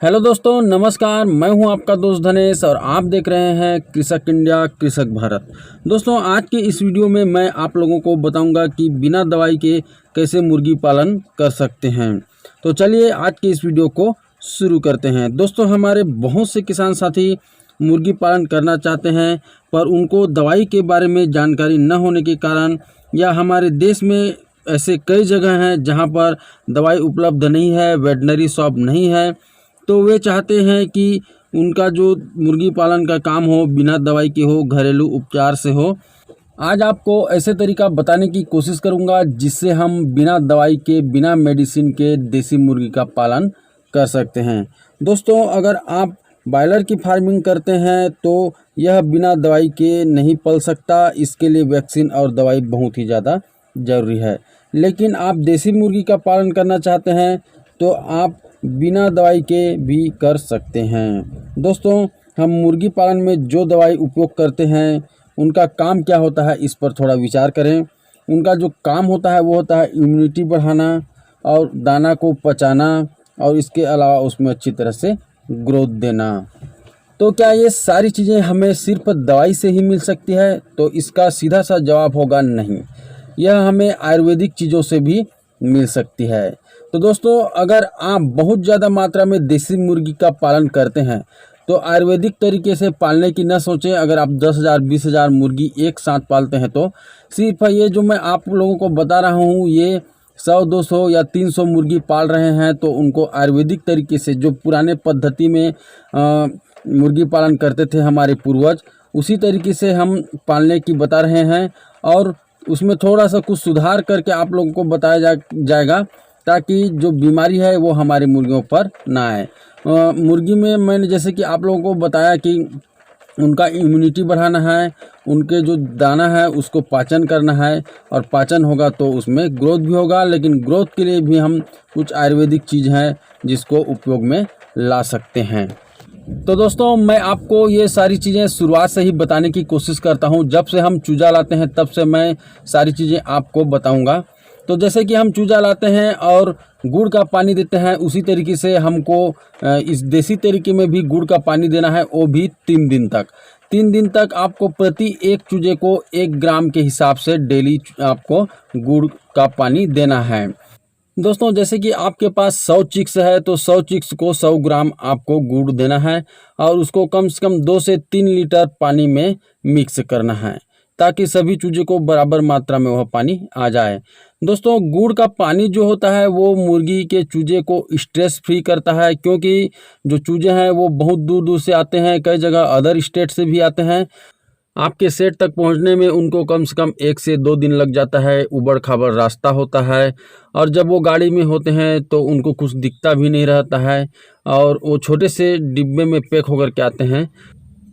Hello दोस्तों, नमस्कार। मैं हूं आपका दोस्त धनेश और आप देख रहे हैं कृषक इंडिया कृषक भारत। दोस्तों, आज के इस वीडियो में मैं आप लोगों को बताऊंगा कि बिना दवाई के कैसे मुर्गी पालन कर सकते हैं। तो चलिए आज के इस वीडियो को शुरू करते हैं। दोस्तों, हमारे बहुत से किसान साथी मुर्गी पालन करना चाहते हैं, पर उनको दवाई के बारे में जानकारी न होने के कारण या हमारे देश में ऐसे कई जगह हैं जहाँ पर दवाई उपलब्ध नहीं है, वेटनरी शॉप नहीं है, तो वे चाहते हैं कि उनका जो मुर्गी पालन का काम हो बिना दवाई के हो, घरेलू उपचार से हो। आज आपको ऐसे तरीका बताने की कोशिश करूंगा जिससे हम बिना दवाई के, बिना मेडिसिन के देसी मुर्गी का पालन कर सकते हैं। दोस्तों, अगर आप बॉयलर की फार्मिंग करते हैं तो यह बिना दवाई के नहीं पल सकता। इसके लिए वैक्सीन और दवाई बहुत ही ज़्यादा ज़रूरी है। लेकिन आप देसी मुर्गी का पालन करना चाहते हैं तो आप बिना दवाई के भी कर सकते हैं। दोस्तों, हम मुर्गी पालन में जो दवाई उपयोग करते हैं उनका काम क्या होता है, इस पर थोड़ा विचार करें। उनका जो काम होता है वो होता है इम्यूनिटी बढ़ाना और दाना को पचाना, और इसके अलावा उसमें अच्छी तरह से ग्रोथ देना। तो क्या ये सारी चीज़ें हमें सिर्फ दवाई से ही मिल सकती है? तो इसका सीधा सा जवाब होगा नहीं। यह हमें आयुर्वेदिक चीज़ों से भी मिल सकती है। तो दोस्तों, अगर आप बहुत ज़्यादा मात्रा में देसी मुर्गी का पालन करते हैं तो आयुर्वेदिक तरीके से पालने की न सोचें। अगर आप 10,000 20,000 मुर्गी एक साथ पालते हैं तो सिर्फ ये जो मैं आप लोगों को बता रहा हूँ, ये 100, 200 या 300 मुर्गी पाल रहे हैं तो उनको आयुर्वेदिक तरीके से, जो पुराने पद्धति में मुर्गी पालन करते थे हमारे पूर्वज, उसी तरीके से हम पालने की बता रहे हैं। और उसमें थोड़ा सा कुछ सुधार करके आप लोगों को बताया जाएगा ताकि जो बीमारी है वो हमारी मुर्गियों पर ना आए। मुर्गी में मैंने जैसे कि आप लोगों को बताया कि उनका इम्यूनिटी बढ़ाना है, उनके जो दाना है उसको पाचन करना है, और पाचन होगा तो उसमें ग्रोथ भी होगा। लेकिन ग्रोथ के लिए भी हम कुछ आयुर्वेदिक चीज़ हैं जिसको उपयोग में ला सकते हैं। तो दोस्तों, मैं आपको ये सारी चीज़ें शुरुआत से ही बताने की कोशिश करता हूँ। जब से हम चूजा लाते हैं तब से मैं सारी चीज़ें आपको बताऊँगा। तो जैसे कि हम चूजा लाते हैं और गुड़ का पानी देते हैं, उसी तरीके से हमको इस देसी तरीके में भी गुड़ का पानी देना है, वो भी 3 दिन तक। 3 दिन तक आपको प्रति एक चूजे को 1 ग्राम के हिसाब से डेली आपको गुड़ का पानी देना है। दोस्तों, जैसे कि आपके पास 100 चिक्स है तो 100 चिक्स को 100 ग्राम आपको गुड़ देना है, और उसको कम से कम 2 से 3 लीटर पानी में मिक्स करना है ताकि सभी चूजे को बराबर मात्रा में वह पानी आ जाए। दोस्तों, गुड़ का पानी जो होता है वो मुर्गी के चूजे को स्ट्रेस फ्री करता है, क्योंकि जो चूजे हैं वो बहुत दूर दूर से आते हैं, कई जगह अदर स्टेट से भी आते हैं। आपके सेट तक पहुंचने में उनको कम से कम 1 से 2 दिन लग जाता है। उबड़ खाबड़ रास्ता होता है, और जब वो गाड़ी में होते हैं तो उनको कुछ दिखता भी नहीं रहता है, और वो छोटे से डिब्बे में पैक होकर के आते हैं,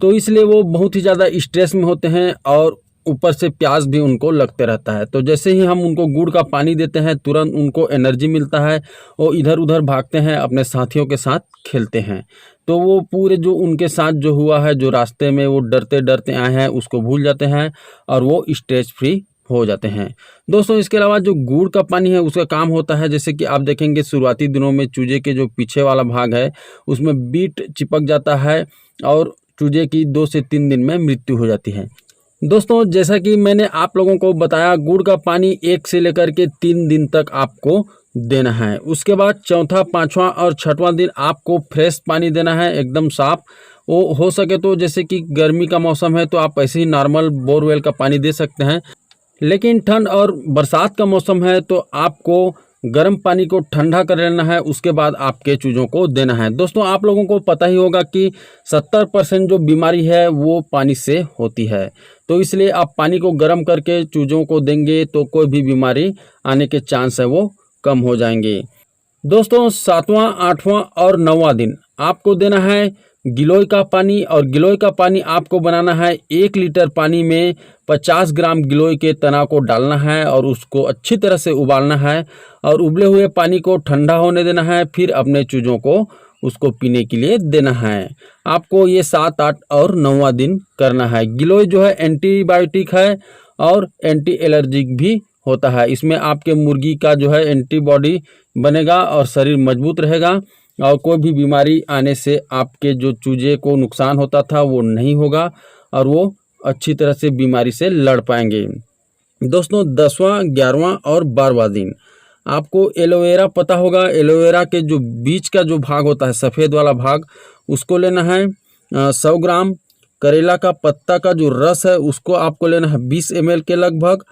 तो इसलिए वो बहुत ही ज़्यादा स्ट्रेस में होते हैं, और ऊपर से प्यास भी उनको लगते रहता है। तो जैसे ही हम उनको गुड़ का पानी देते हैं तुरंत उनको एनर्जी मिलता है, वो इधर उधर भागते हैं, अपने साथियों के साथ खेलते हैं। तो वो पूरे जो उनके साथ जो हुआ है, जो रास्ते में वो डरते डरते आए हैं, उसको भूल जाते हैं और वो स्ट्रेस फ्री हो जाते हैं। दोस्तों, इसके अलावा जो गुड़ का पानी है उसका काम होता है, जैसे कि आप देखेंगे शुरुआती दिनों में चूजे के जो पीछे वाला भाग है उसमें बीट चिपक जाता है, और चूजे की 2 से 3 दिन में मृत्यु हो जाती है। दोस्तों, जैसा कि मैंने आप लोगों को बताया, गुड़ का पानी 1 से लेकर के 3 दिन तक आपको देना है। उसके बाद चौथा, 5वां और 6वां दिन आपको फ्रेश पानी देना है, एकदम साफ। वो हो सके तो, जैसे कि गर्मी का मौसम है तो आप ऐसे ही नॉर्मल बोरवेल का पानी दे सकते हैं, लेकिन ठंड और बरसात का मौसम है तो आपको गर्म पानी को ठंडा कर लेना है, उसके बाद आपके चूज़ों को देना है। दोस्तों, आप लोगों को पता ही होगा कि 70% जो बीमारी है वो पानी से होती है, तो इसलिए आप पानी को गर्म करके चूज़ों को देंगे तो कोई भी बीमारी आने के चांस है वो कम हो जाएंगे। दोस्तों, 7वां, 8वां और 9वां दिन आपको देना है गिलोय का पानी, और गिलोय का पानी आपको बनाना है 1 लीटर पानी में 50 ग्राम गिलोय के तना को डालना है, और उसको अच्छी तरह से उबालना है, और उबले हुए पानी को ठंडा होने देना है, फिर अपने चूज़ों को उसको पीने के लिए देना है। आपको ये 7, 8 और 9वां दिन करना है। गिलोय जो है एंटीबायोटिक है और एंटी एलर्जिक भी होता है। इसमें आपके मुर्गी का जो है एंटीबॉडी बनेगा और शरीर मजबूत रहेगा, और कोई भी बीमारी आने से आपके जो चूजे को नुकसान होता था वो नहीं होगा और वो अच्छी तरह से बीमारी से लड़ पाएंगे। दोस्तों 10वां, 11वां और 12वां दिन आपको एलोवेरा पता होगा। एलोवेरा के जो बीच का जो भाग होता है, सफ़ेद वाला भाग, उसको लेना है 100 ग्राम। करेला का पत्ता का जो रस है उसको आपको लेना है 20 ml के लगभग,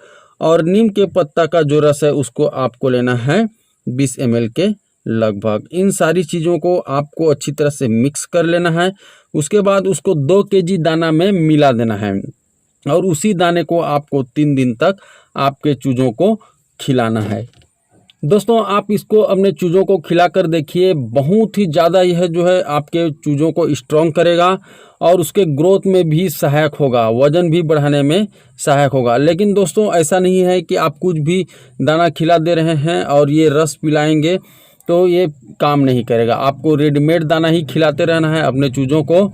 और नीम के पत्ता का जो रस है उसको आपको लेना है 20 ml के लगभग। इन सारी चीज़ों को आपको अच्छी तरह से मिक्स कर लेना है। उसके बाद उसको 2 kg दाना में मिला देना है और उसी दाने को आपको 3 दिन तक आपके चूज़ों को खिलाना है। दोस्तों आप इसको अपने चूज़ों को खिला कर देखिए, बहुत ही ज़्यादा यह जो है आपके चूज़ों को स्ट्रॉन्ग करेगा और उसके ग्रोथ में भी सहायक होगा, वज़न भी बढ़ाने में सहायक होगा। लेकिन दोस्तों ऐसा नहीं है कि आप कुछ भी दाना खिला दे रहे हैं और ये रस पिलाएंगे तो ये काम नहीं करेगा। आपको रेडीमेड दाना ही खिलाते रहना है अपने चूज़ों को,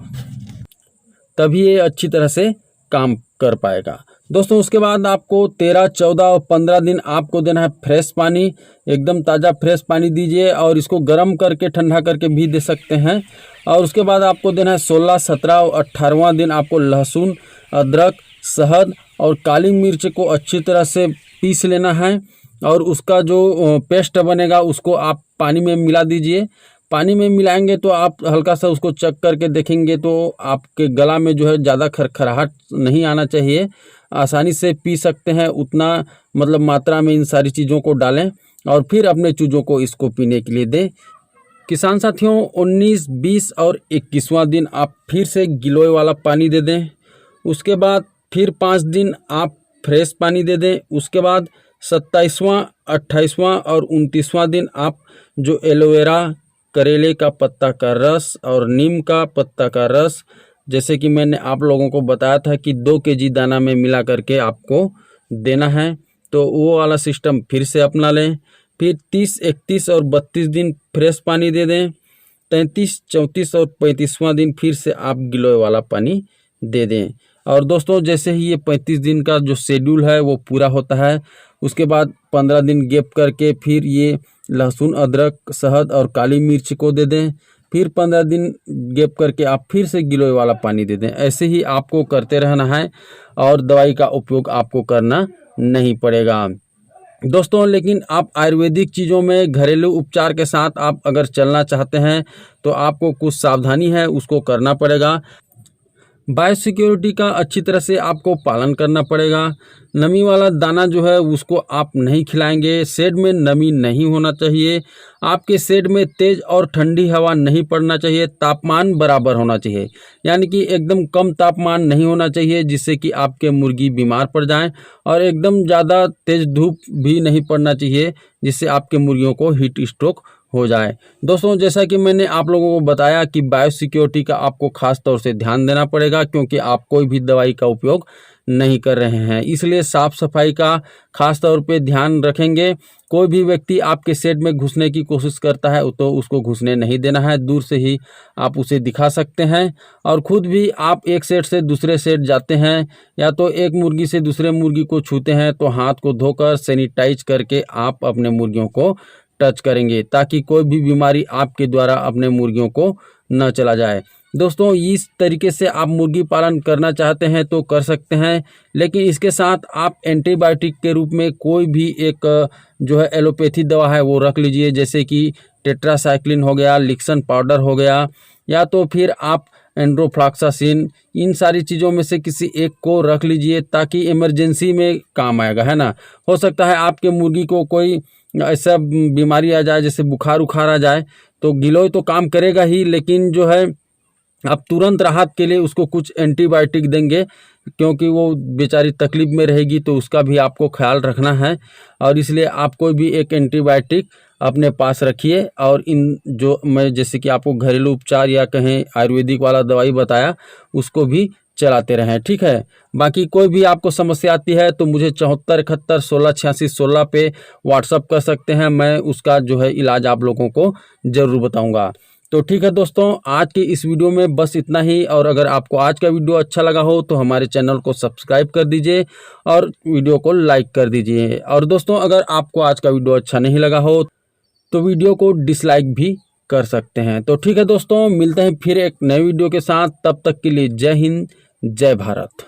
तभी ये अच्छी तरह से काम कर पाएगा। दोस्तों उसके बाद आपको 13, 14 और 15 दिन आपको देना है फ्रेश पानी। एकदम ताज़ा फ्रेश पानी दीजिए और इसको गर्म करके ठंडा करके भी दे सकते हैं। और उसके बाद आपको देना है 16, 17 और 18वां दिन आपको लहसुन, अदरक, शहद और काली मिर्च को अच्छी तरह से पीस लेना है और उसका जो पेस्ट बनेगा उसको आप पानी में मिला दीजिए। पानी में मिलाएंगे तो आप हल्का सा उसको चेक करके देखेंगे तो आपके गला में जो है ज़्यादा खरखराहट नहीं आना चाहिए, आसानी से पी सकते हैं। उतना मतलब मात्रा में इन सारी चीज़ों को डालें और फिर अपने चूज़ों को इसको पीने के लिए दें। किसान साथियों 19, 20 और 21वां दिन आप फिर से गिलोय वाला पानी दे दें। उसके बाद फिर 5 दिन आप फ्रेश पानी दे दें। उसके बाद 27वां, 28वां और 29वां दिन आप जो एलोवेरा, करेले का पत्ता का रस और नीम का पत्ता का रस, जैसे कि मैंने आप लोगों को बताया था कि 2 kg दाना में मिला करके आपको देना है, तो वो वाला सिस्टम फिर से अपना लें। फिर 30, 31 और 32 दिन फ्रेश पानी दे दें। 33, 34 और 35वां दिन फिर से आप गिलोय वाला पानी दे दें। और दोस्तों जैसे ही ये 35 दिन का जो शेड्यूल है वो पूरा होता है, उसके बाद 15 दिन गैप करके फिर ये लहसुन, अदरक, शहद और काली मिर्च को दे दें। फिर 15 दिन गैप करके आप फिर से गिलोय वाला पानी दे दें। ऐसे ही आपको करते रहना है और दवाई का उपयोग आपको करना नहीं पड़ेगा। दोस्तों लेकिन आप आयुर्वेदिक चीज़ों में घरेलू उपचार के साथ आप अगर चलना चाहते हैं तो आपको कुछ सावधानी है उसको करना पड़ेगा। बायोसिक्योरिटी का अच्छी तरह से आपको पालन करना पड़ेगा। नमी वाला दाना जो है उसको आप नहीं खिलाएंगे। शेड में नमी नहीं होना चाहिए। आपके शेड में तेज़ और ठंडी हवा नहीं पड़ना चाहिए। तापमान बराबर होना चाहिए, यानी कि एकदम कम तापमान नहीं होना चाहिए जिससे कि आपके मुर्गी बीमार पड़ जाएं, और एकदम ज़्यादा तेज़ धूप भी नहीं पड़ना चाहिए जिससे आपके मुर्गियों को हीट स्ट्रोक हो जाए। दोस्तों जैसा कि मैंने आप लोगों को बताया कि बायोसिक्योरिटी का आपको खास तौर से ध्यान देना पड़ेगा, क्योंकि आप कोई भी दवाई का उपयोग नहीं कर रहे हैं, इसलिए साफ़ सफाई का खास तौर पे ध्यान रखेंगे। कोई भी व्यक्ति आपके शेड में घुसने की कोशिश करता है तो उसको घुसने नहीं देना है, दूर से ही आप उसे दिखा सकते हैं। और ख़ुद भी आप एक शेड से दूसरे शेड जाते हैं या तो एक मुर्गी से दूसरे मुर्गी को छूते हैं तो हाथ को धोकर सैनिटाइज करके आप अपने मुर्गियों को टच करेंगे, ताकि कोई भी बीमारी आपके द्वारा अपने मुर्गियों को न चला जाए। दोस्तों इस तरीके से आप मुर्गी पालन करना चाहते हैं तो कर सकते हैं, लेकिन इसके साथ आप एंटीबायोटिक के रूप में कोई भी एक जो है एलोपैथी दवा है वो रख लीजिए, जैसे कि टेट्रासाइक्लिन हो गया, लिक्सन पाउडर हो गया, या तो फिर आप एंड्रोफ्लॉक्सासिन, इन सारी चीज़ों में से किसी एक को रख लीजिए ताकि इमरजेंसी में काम आएगा, है ना। हो सकता है आपके मुर्गी को कोई ऐसा बीमारी आ जाए जैसे बुखार उखार आ जाए, तो गिलोय तो काम करेगा ही, लेकिन जो है आप तुरंत राहत के लिए उसको कुछ एंटीबायोटिक देंगे, क्योंकि वो बेचारी तकलीफ़ में रहेगी, तो उसका भी आपको ख्याल रखना है। और इसलिए आप कोई भी एक एंटीबायोटिक अपने पास रखिए, और इन जो मैं जैसे कि आपको घरेलू उपचार या कहें आयुर्वेदिक वाला दवाई बताया उसको भी चलाते रहें, ठीक है। बाकी कोई भी आपको समस्या आती है तो मुझे 74 71 16 86 16 पे व्हाट्सअप कर सकते हैं, मैं उसका जो है इलाज आप लोगों को ज़रूर बताऊंगा। तो ठीक है दोस्तों, आज की इस वीडियो में बस इतना ही, और अगर आपको आज का वीडियो अच्छा लगा हो तो हमारे चैनल को सब्सक्राइब कर दीजिए और वीडियो को लाइक कर दीजिए। और दोस्तों अगर आपको आज का वीडियो अच्छा नहीं लगा हो तो वीडियो को डिसलाइक भी कर सकते हैं। तो ठीक है दोस्तों, मिलते हैं फिर एक नए वीडियो के साथ, तब तक के लिए जय हिंद, जय भारत।